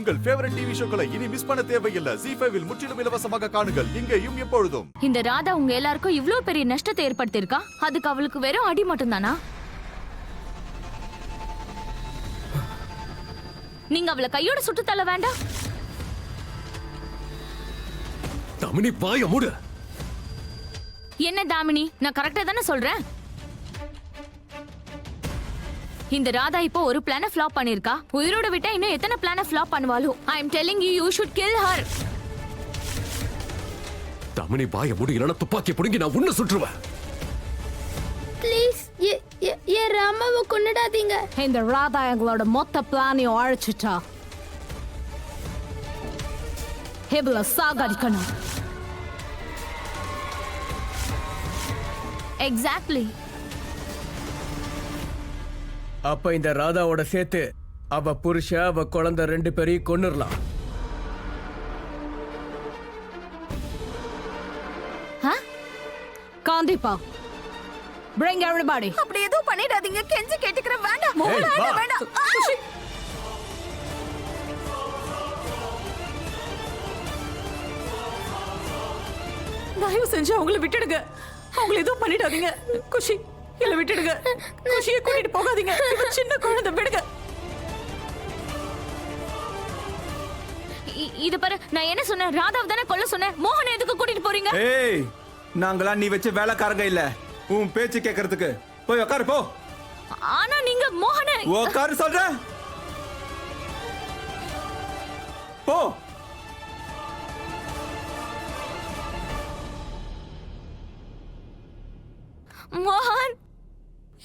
உங்கள் favourite TV ஷோக்களை இனி miss பண்ண தேவையில்லை. ZEE5 இல் முற்றிலும் இலவசமாக காணுங்கள். இங்கேயும் எப்பொழுதும். இந்த ராதா உங்க எல்லாருக்கும் இவ்ளோ பெரிய நஷ்டத்தை ஏற்படுத்தியிருக்கா. அதுக்கு அவளுக்கு வெறும் அடி மட்டும் தானா? நீங்க அவளை கையோட சுட்டு தள்ள வேண்டாம். தாமினி வாய மூடு. என்ன தாமினி, நான் கரெக்டா தானே சொல்றேன்? இந்த ராதா இப்போ ஒரு பிளான ஃப்ளாப் பண்ணிருக்கா. உயிரோட விட்டா இன்னும் எத்தனை பிளான ஃப்ளாப் பண்ணுவாளோ. I am telling you, you should kill her. Damini வாய மூடு, இல்லனா துப்பாக்கி புடுங்கி நான் உன்னை சுற்றுவேன். ப்ளீஸ் ஏ ராமாவை கொன்னுடாதீங்க. இந்த ராதா எங்களோட மொத்த பிளானையும் அழைச்சிட்டா. ஹெபில சாகடிக்கணும். எக்ஸாக்ட்லி. அப்ப இந்த ராதாவோட சேர்த்து அவ புருஷ அவ குழந்தை 2 பேரையும் கொன்னுடலாம். கண்டிப்பா. Bring everybody. அப்படி எதுவும் பண்ணிடாதீங்க, கெஞ்சி கேட்டுக்கிற. வேண்டாம் வேண்டாம். தயவு செஞ்சு அவங்கள விட்டுடுங்க. அவங்கள எதுவும் பண்ணிடாதீங்க. குஷி இல்ல விட்டுடுங்க. குஷியை கூட்டிட்டு போகாதீங்க. இவ சின்ன குழந்தை, விடுங்க. இது பாரு, நான் என்ன சொன்னேன்? ராதாவை தானே கொல்ல சொன்னேன். மோகனை எதுக்கு கூட்டிட்டு போறீங்க? ஏய், நாங்களா நீ வச்ச வேலைக்காரங்க இல்ல. உன் பேச்சு கேட்கறதுக்கு போய் உட்காரு போ. ஆனா நீங்க மோகனை உட்காரு சொல்ற. போ. மோகன்,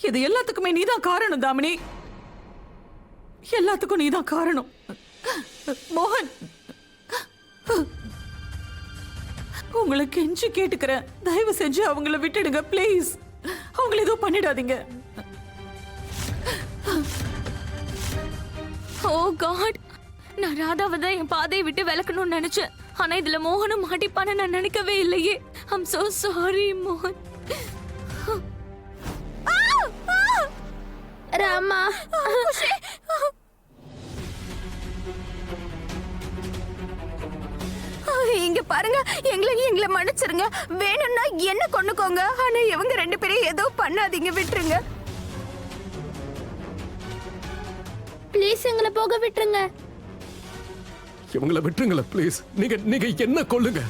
இது எல்லாத்துக்குமே நீதான் காரணம் தாமினி. எல்லாத்துக்கும் நீதான் காரணம். மோகன், உங்களை கெஞ்சி கேட்டுக்கிறேன். தயவு செஞ்சு அவங்கள விட்டுடுங்க ப்ளீஸ். அவங்கள எதுவும் பண்ணிடாதீங்க. ஓ காட், நான் ராதாவை தான் என் பாதையை விட்டு விலக்கணும்னு நினைச்சேன். ஆனா இதுல மோகனும் மாட்டிப்பான்னு நான் நினைக்கவே இல்லையே. ஐம் சோ சாரி மோகன். ராமா, இங்க பாருங்க, எங்களை மன்னிச்சிருங்க. வேணும்னா என்ன கொன்னுக்கோங்க. ஆனா இவங்க 2 பேரையும் ஏதோ பண்ணாதீங்க, விட்டுருங்க. ப்ளீஸ் எங்களை போக விட்டுருங்க. இவங்கள விட்டுருங்கள ப்ளீஸ். நீங்க என்ன கொல்லுங்க.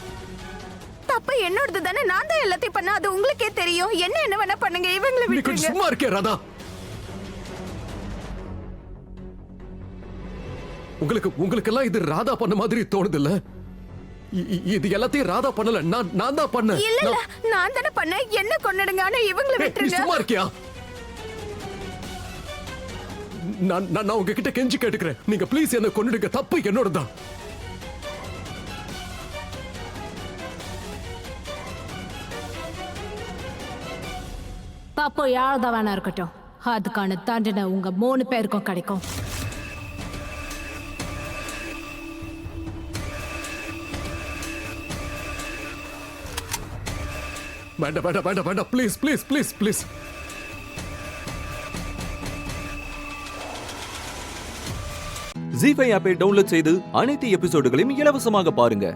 தப்பு என்னோடது தானே. நான் தான் எல்லாத்தையும் பண்ண. அது உங்களுக்கே தெரியும். என்ன வேணா பண்ணுங்க. இவங்களை நீ விட்டுருங்க. சும்மா இருக்கே ராதா. உங்களுக்கு எல்லாம் இது ராதா பண்ண மாதிரி தோணுது இல்ல? இது எல்லாத்தையும் ராதா பண்ணல, நான் தான் பண்ணேன். இல்ல நான் தானே பண்ணேன். என்ன கொன்னுடுங்க. ஆனா இவங்களை நீ விட்டுருங்க. சும்மா இருக்கியா? நான் உங்ககிட்ட கெஞ்சி கேட்டுக்கிறேன். நீங்க ப்ளீஸ் என்ன கொன்னுடுங்க. தப்பு என்னோட தான். தப்பு யாரதான் வேணா இருக்கட்டும், அதுக்கான தண்டனை உங்க 3 பேருக்கும் கிடைக்கும். வேண்டாம் please please please please. ZEE5 ஆப்பை டவுன்லோட் செய்து அனைத்து எபிசோடுகளையும் இலவசமாக பாருங்க.